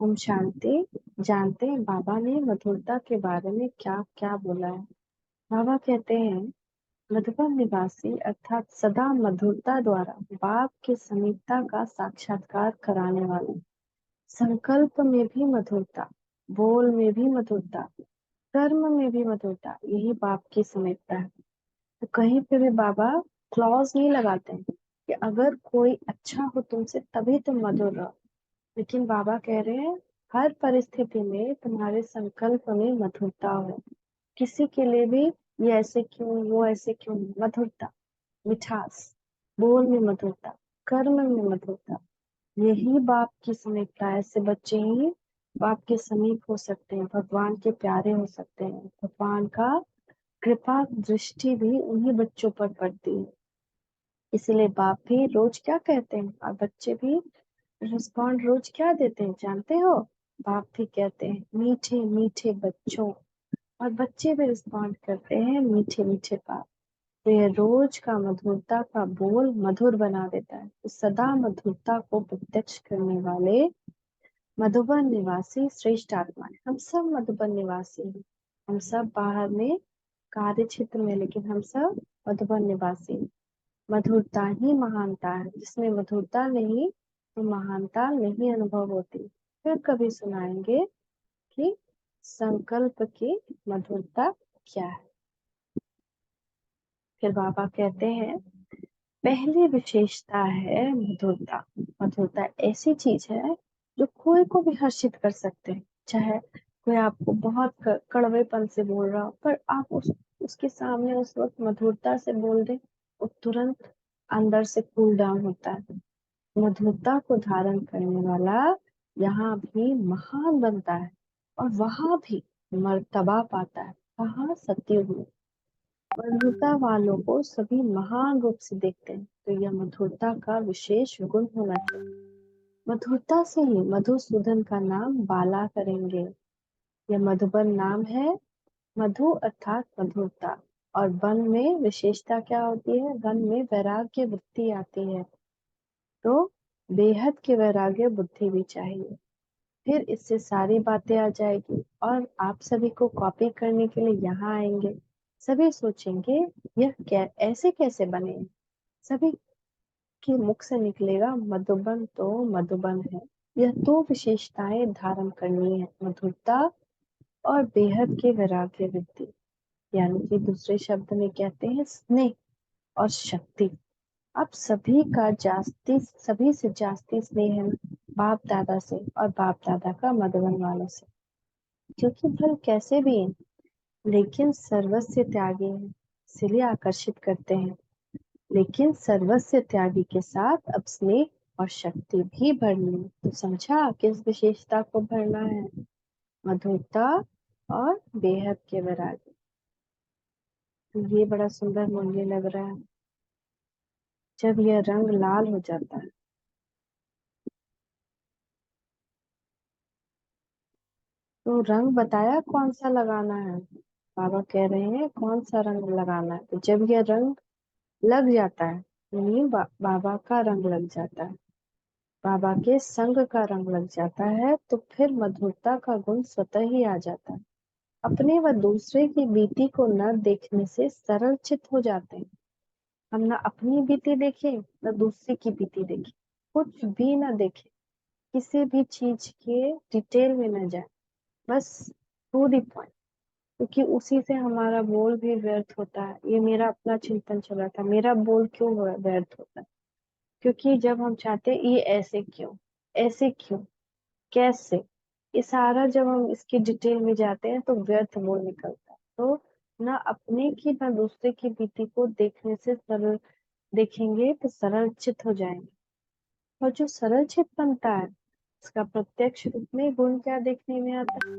हम शांति जानते हैं बाबा ने मधुरता के बारे में क्या क्या बोला है। बाबा कहते हैं मधुबन निवासी अर्थात सदा मधुरता द्वारा बाप की समीपता का साक्षात्कार कराने वाले। संकल्प में भी मधुरता, बोल में भी मधुरता, कर्म में भी मधुरता, यही बाप की समीपता है। तो कहीं पे भी बाबा क्लॉज नहीं लगाते हैं कि अगर कोई अच्छा हो तुमसे तभी तुम मधुर रहो। लेकिन बाबा कह रहे हैं हर परिस्थिति में तुम्हारे संकल्प में मधुरता हो। किसी के लिए भी ये ऐसे क्यों, वो ऐसे क्यों, मधुरता, मिठास, बोल में मधुरता, कर्म में मधुरता, यही बाप की समीपता है। ऐसे बच्चे ही बाप के समीप हो सकते हैं, भगवान के प्यारे हो सकते हैं। भगवान का कृपा दृष्टि भी उन्हीं बच्चों पर पड़ती है। इसीलिए बाप भी रोज क्या कहते हैं और बच्चे भी रिस्पॉन्ड रोज क्या देते हैं जानते हो? बाप भी कहते हैं मीठे मीठे बच्चों, और बच्चे भी रिस्पॉन्ड करते हैं मीठे मीठे बाप। तो यह रोज का मधुरता का बोल मधुर बना देता है। तो सदा मधुरता को प्रत्यक्ष करने वाले मधुबन निवासी श्रेष्ठ आत्मा है। हम सब मधुबन निवासी हैं। हम सब बाहर में कार्य क्षेत्र में, लेकिन हम सब मधुबन निवासी हैं। मधुरता ही महानता है, जिसमें मधुरता नहीं तो महानता नहीं अनुभव होती। फिर कभी सुनाएंगे कि संकल्प की मधुरता क्या है। फिर बाबा कहते हैं पहली विशेषता है मधुरता। मधुरता ऐसी चीज है जो कोई को भी हर्षित कर सकते हैं। चाहे कोई आपको बहुत कड़वेपन से बोल रहा हो, पर आप उसके सामने उस वक्त मधुरता से बोल दें, वो तुरंत अंदर से कूल डाउन होता है। मधुरता को धारण करने वाला यहाँ भी महान बनता है और वहां भी मर्तबा पाता है। कहाँ? सतयुग में मधुरता वालों को सभी महान रूप से देखते हैं। तो यह मधुरता का विशेष गुण होना चाहिए। मधुरता से ही मधुसूदन का नाम बाला करेंगे। यह मधुबन नाम है। मधु अर्थात मधुरता, और वन में विशेषता क्या होती है? वन में वैराग्य वृत्ति आती है। तो बेहद की वैराग्य बुद्धि भी चाहिए। फिर इससे सारी बातें आ जाएगी और आप सभी को कॉपी करने के लिए यहाँ आएंगे। सभी सोचेंगे यह ऐसे कैसे बने। सभी के मुख से निकलेगा मधुबन तो मधुबन है। यह दो विशेषताएं धारण करनी है, मधुरता और बेहद की वैराग्य वृत्ति। यानी कि दूसरे शब्द में कहते हैं स्नेह और शक्ति। अब सभी से जास्ती स्नेह है बाप दादा से, और बाप दादा का मधुबन वालों से, क्योंकि फल कैसे भी हैं लेकिन सर्वस्व त्यागी हैं, इसलिए आकर्षित करते हैं। लेकिन सर्वस्व त्यागी के साथ अब स्नेह और शक्ति भी भरनी है। तो समझा किस विशेषता को भरना है? मधुरता और बेहद के वैराग्य। तो ये बड़ा सुंदर मुझे लग रहा है। जब यह रंग लाल हो जाता है तो रंग बताया कौन सा लगाना है। बाबा कह रहे हैं कौन सा रंग लगाना है। तो जब यह रंग लग जाता है, यानी बाबा का रंग लग जाता है, बाबा के संग का रंग लग जाता है, तो फिर मधुरता का गुण स्वतः ही आ जाता है। अपने व दूसरे की बीती को न देखने से सरल चित्त हो जाते हैं। हम ना अपनी बीती देखें न दूसरे की बीती देखें, कुछ भी ना देखें, किसी भी चीज के डिटेल में न जाए, बस टू दी पॉइंट। क्योंकि उसी से हमारा बोल भी व्यर्थ होता है। ये मेरा अपना चिंतन चल रहा था, मेरा बोल क्यों व्यर्थ होता है? क्योंकि जब हम चाहते हैं ये ऐसे क्यों, कैसे, ये सारा जब हम इसकी डिटेल में जाते हैं तो व्यर्थ बोल निकलता है। तो ना अपने की ना दूसरे की बीती को देखने से सरल देखेंगे तो सरल चित हो जाएंगे। और जो सरल चित बनता है उसका प्रत्यक्ष रूप में गुण क्या देखने में आता है?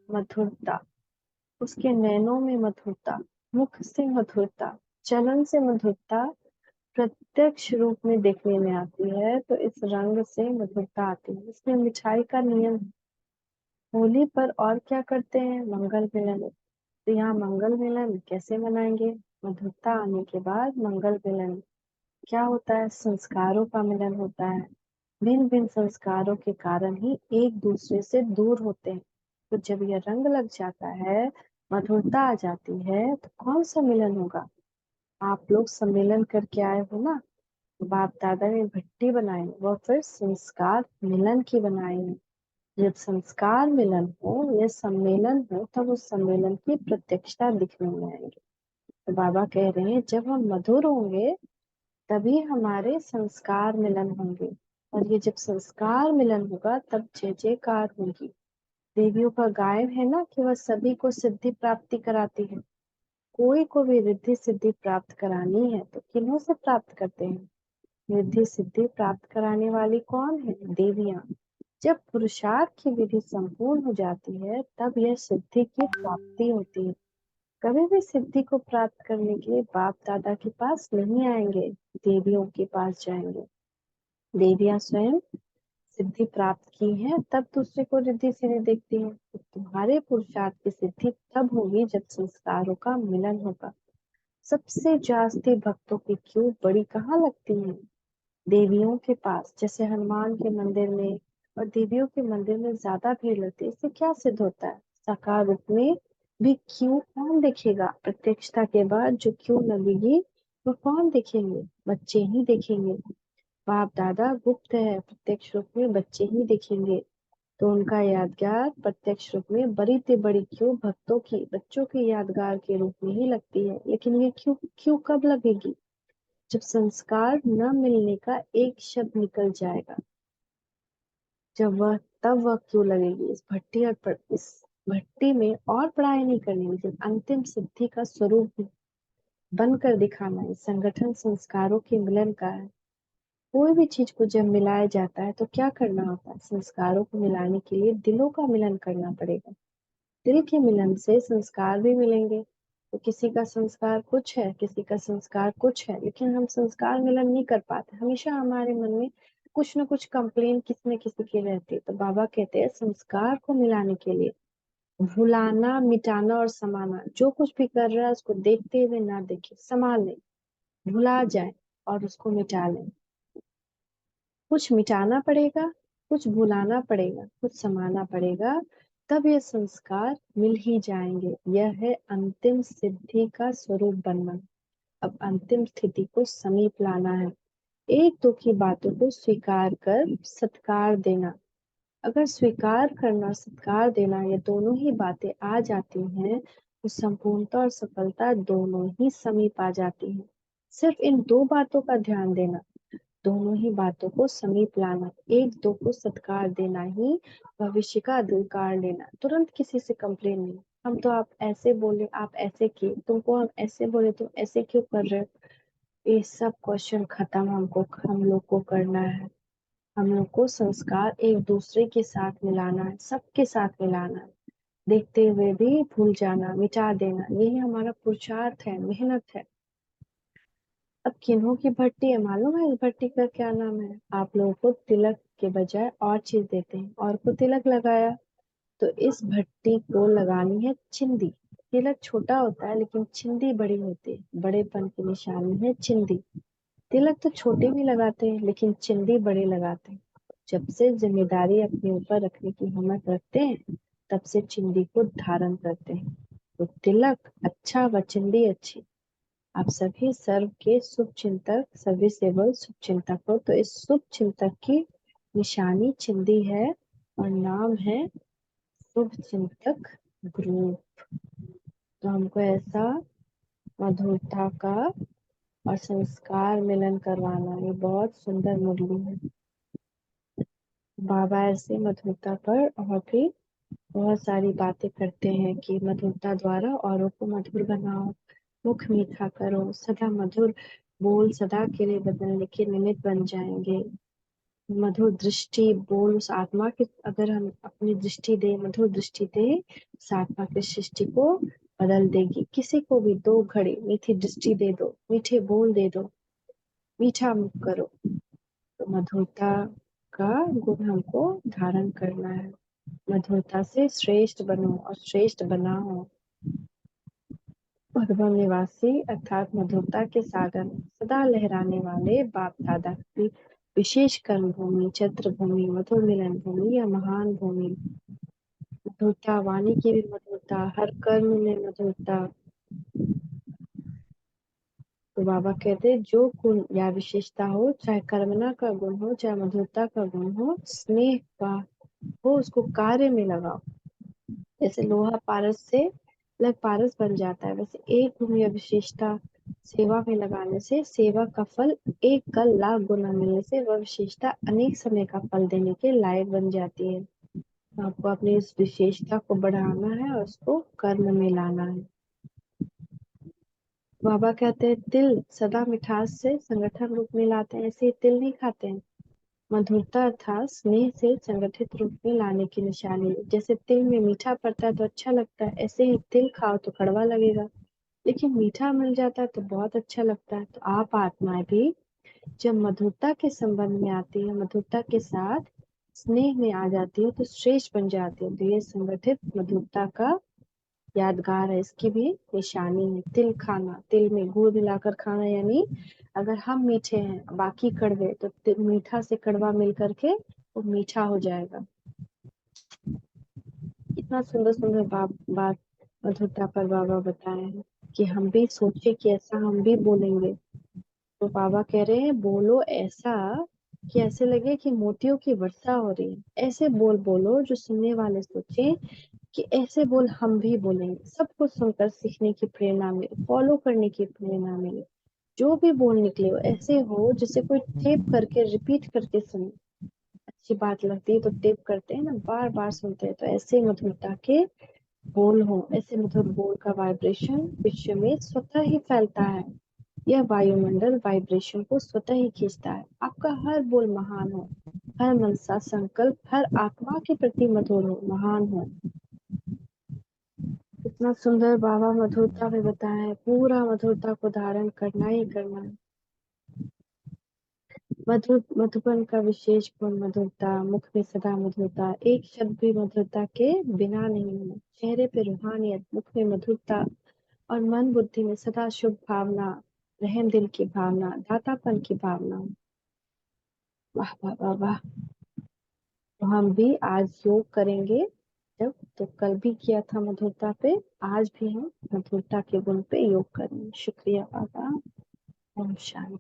मधुरता। उसके नैनों में मधुरता, मुख से मधुरता, चलन से मधुरता प्रत्यक्ष रूप में देखने में आती है। तो इस रंग से मधुरता आती है। इसमें मिठाई का नियम है। होली पर और क्या करते हैं? मंगल मिलन। तो यहाँ मंगल मिलन कैसे मनाएंगे? मधुरता आने के बाद मंगल मिलन क्या होता है? संस्कारों का मिलन होता है। भिन्न भिन्न संस्कारों के कारण ही एक दूसरे से दूर होते हैं। तो जब यह रंग लग जाता है, मधुरता आ जाती है, तो कौन सा मिलन होगा? आप लोग सम्मेलन करके आए हो ना। बाप दादा ने भट्टी बनाई, वह फिर संस्कार मिलन की बनाई है। जब संस्कार मिलन हो या सम्मेलन हो, तब उस सम्मेलन की प्रत्यक्षता दिखने में आएगी। तो बाबा कह रहे हैं, जब हम मधुर होंगे तभी हमारे संस्कार मिलन होंगे, और ये जब संस्कार मिलन होगा तब जय जयकार होगी। देवियों का गायन है ना कि वह सभी को सिद्धि प्राप्ति कराती है। कोई को भी रिद्धि सिद्धि प्राप्त करानी है तो किन्हों से प्राप्त करते हैं? रिद्धि सिद्धि प्राप्त कराने वाली कौन है? देवियां। जब पुरुषार्थ की विधि संपूर्ण हो जाती है, तब यह सिद्धि की प्राप्ति होती है। कभी भी सिद्धि को प्राप्त करने के लिए बाप दादा के पास नहीं आएंगे, देवियों के पास जाएंगे। देवियां स्वयं सिद्धि प्राप्त की है, तब दूसरे को रिद्धि सिद्धि देखती है। तो तुम्हारे पुरुषार्थ की सिद्धि तब होगी जब संस्कारों का मिलन होगा। सबसे जास्ती भक्तों की क्यों बड़ी कहाँ लगती है? देवियों के पास। जैसे हनुमान के मंदिर में और देवियों के मंदिर में ज्यादा भीड़ लगती है। इससे क्या सिद्ध होता है? साकार रूप में भी क्यों कौन देखेगा? प्रत्यक्षता के बाद जो क्यों लगेगी, वो कौन देखेंगे? बच्चे ही देखेंगे। बाप दादा गुप्त है, प्रत्यक्ष रूप में बच्चे ही देखेंगे। तो उनका यादगार प्रत्यक्ष रूप में बड़ी से बड़ी क्यों भक्तों की, बच्चों के यादगार के रूप में ही लगती है। लेकिन ये क्यों क्यों कब लगेगी? जब संस्कार न मिलने का एक शब्द निकल जाएगा, जब वह तब वह क्यों लगेगी। इस भट्टी में और पढ़ाई नहीं करनी, लेकिन अंतिम सिद्धि का स्वरूप बनकर दिखाना है। संगठन संस्कारों के मिलन का है। कोई भी चीज को जब मिलाया जाता है तो क्या करना होता है? संस्कारों को मिलाने के लिए दिलों का मिलन करना पड़ेगा। दिल के मिलन से संस्कार भी मिलेंगे। तो किसी का संस्कार कुछ है, किसी का संस्कार कुछ है, लेकिन हम संस्कार मिलन नहीं कर पाते। हमेशा हमारे मन में कुछ न कुछ कंप्लेन किसी न किसी की रहती है। तो बाबा कहते हैं, संस्कार को मिलाने के लिए भुलाना, मिटाना और समाना, जो कुछ भी कर रहा है उसको देखते हुए ना देखे, संभाल ले, भुला जाए और उसको मिटा ले। कुछ मिटाना पड़ेगा, कुछ भुलाना पड़ेगा, कुछ समाना पड़ेगा, तब ये संस्कार मिल ही जाएंगे। यह है अंतिम सिद्धि का स्वरूप बनना। अब अंतिम स्थिति को समीप लाना है। एक दो की बातों को स्वीकार कर सत्कार देना। अगर स्वीकार करना, सत्कार देना, ये दोनों ही बातें आ जाती हैं, तो संपूर्णता और सफलता दोनों ही समीप आ जाती हैं। सिर्फ इन दो बातों का ध्यान देना, दोनों ही बातों को समीप लाना, एक दो को सत्कार देना ही भविष्य का अधिकार लेना। तुरंत किसी से कंप्लेन नहीं, हम तो आप ऐसे बोले, आप ऐसे किए, तुमको हम ऐसे बोले, तुम ऐसे क्यों कर रहे हो? ये सब क्वेश्चन खत्म हमको हम लोग को करना है। हम लोग को संस्कार एक दूसरे के साथ मिलाना है, सबके साथ मिलाना है। देखते हुए भी भूल जाना, मिटा देना, यही हमारा पुरुषार्थ है, मेहनत है। अब किन्हों की भट्टी है मालूम है? इस भट्टी का क्या नाम है? आप लोगों को तिलक के बजाय और चीज देते हैं, और को तिलक लगाया, तो इस भट्टी को लगानी है चिंदी। तिलक छोटा होता है लेकिन चिंदी बड़ी होती है। बड़ेपन की निशानी है चिंदी। तिलक तो छोटे भी लगाते हैं लेकिन चिंदी बड़े लगाते हैं। जब से जिम्मेदारी अपने ऊपर रखने की हिम्मत रखते हैं, तब से चिंदी को धारण करते हैं। तो तिलक अच्छा व चिंदी अच्छी। आप सभी सर्व के शुभ चिंतक, सभी सेवल शुभ चिंतक हो। तो इस शुभ चिंतक की निशानी चिंदी है और नाम है शुभ चिंतक ग्रुप। तो हमको ऐसा मधुरता का और संस्कार मिलन करवाना, ये बहुत सुंदर मुरली है। बाबा ऐसे मधुरता पर और भी बहुत सारी बातें करते हैं कि मधुरता द्वारा औरों को मधुर बनाओ, मुख मीठा करो, सदा मधुर बोल सदा के लिए बदलने के निमित्त बन जाएंगे। मधुर दृष्टि बोल उस आत्मा की, अगर हम अपनी दृष्टि दे, मधुर दृष्टि दे, उस आत्मा की सृष्टि को बदल देगी। किसी को भी 2 घड़ी मीठी दृष्टि दे दो, मीठे बोल दे दो, मीठा मुख करो। तो मधुरता का गुण हमको धारण करना है। मधुरता से श्रेष्ठ बनो और श्रेष्ठ बनाओ। भगवान निवासी अर्थात मधुरता के सागर में सदा लहराने वाले बाप दादा की विशेष कर्म भूमि, चित्र भूमि, मधुर मिलन भूमि या महान भूमि। मधुरता, वाणी की भी मधुरता, हर कर्म में मधुरता। तो बाबा कहते हैं जो गुण या विशेषता हो, चाहे कर्मणा का गुण हो, चाहे मधुरता का गुण हो, स्नेह का हो, उसको कार्य में लगाओ। जैसे लोहा पारस से अलग पारस बन जाता है, वैसे एक गुण या विशेषता सेवा में लगाने से सेवा का फल एक का लाख गुना मिलने से वह विशेषता अनेक समय का फल देने के लायक बन जाती है। तो आपको अपनी इस विशेषता को बढ़ाना है और उसको कर्म में लाना है। बाबा कहते हैं तिल सदा मिठास से संगठन रूप में लाते हैं, ऐसे ही तिल नहीं खाते हैं। मधुरता अर्थात स्नेह से संगठित रूप में लाने की निशानी है। जैसे तिल में मीठा पड़ता है तो अच्छा लगता है, ऐसे ही तिल खाओ तो कड़वा लगेगा, लेकिन मीठा मिल जाता है तो बहुत अच्छा लगता है। तो आप आत्माएं भी जब मधुरता के संबंध में आती है, मधुरता के साथ स्नेह में आ जाती है तो श्रेष्ठ बन जाती है। तो ये संगठित मधुरता का यादगार है, इसकी भी निशानी है। तिल खाना, तिल में गुड़ मिलाकर खाना, यानी अगर हम मीठे हैं बाकी कड़वे, तो मीठा से कड़वा मिल करके वो मीठा हो जाएगा। इतना सुंदर सुंदर बात मधुरता पर बाबा बताए हैं कि हम भी सोचे कि ऐसा हम भी बोलेंगे। तो बाबा कह रहे हैं बोलो ऐसा कि ऐसे लगे कि मोतियों की वर्षा हो रही है। ऐसे बोल बोलो जो सुनने वाले सोचे कि ऐसे बोल हम भी बोलेंगे, सबको सुनकर सीखने की प्रेरणा मिले, फॉलो करने की प्रेरणा मिले। जो भी बोल निकले हो ऐसे हो जैसे कोई टेप करके रिपीट करके सुने। अच्छी बात लगती है तो टेप करते हैं ना, बार बार सुनते हैं। तो ऐसे मधुरता के बोल हो, ऐसे मधुर बोल का वाइब्रेशन विश्व में स्वतः ही फैलता है। यह वायुमंडल वाइब्रेशन को स्वतः ही खींचता है। आपका हर बोल महान हो, हर मनसा संकल्प हर आत्मा के प्रति मधुर हो, महान हो। इतना सुंदर बाबा मधुरता में बताया है, पूरा मधुरता को धारण करना ही करना है। मधुबन का विशेष गुण मधुरता, मुख में सदा मधुरता, एक शब्द भी मधुरता के बिना नहीं है। चेहरे पे रूहानियत, मुख में मधुरता और मन बुद्धि में सदा शुभ भावना, रहम दिल की भावना, दातापन की भावना। वाह वाह वाह वाह। तो हम भी आज योग करेंगे, जब तो कल भी किया था मधुरता पे, आज भी हम मधुरता के गुण पे योग करेंगे। शुक्रिया बाबा। ओम शांति।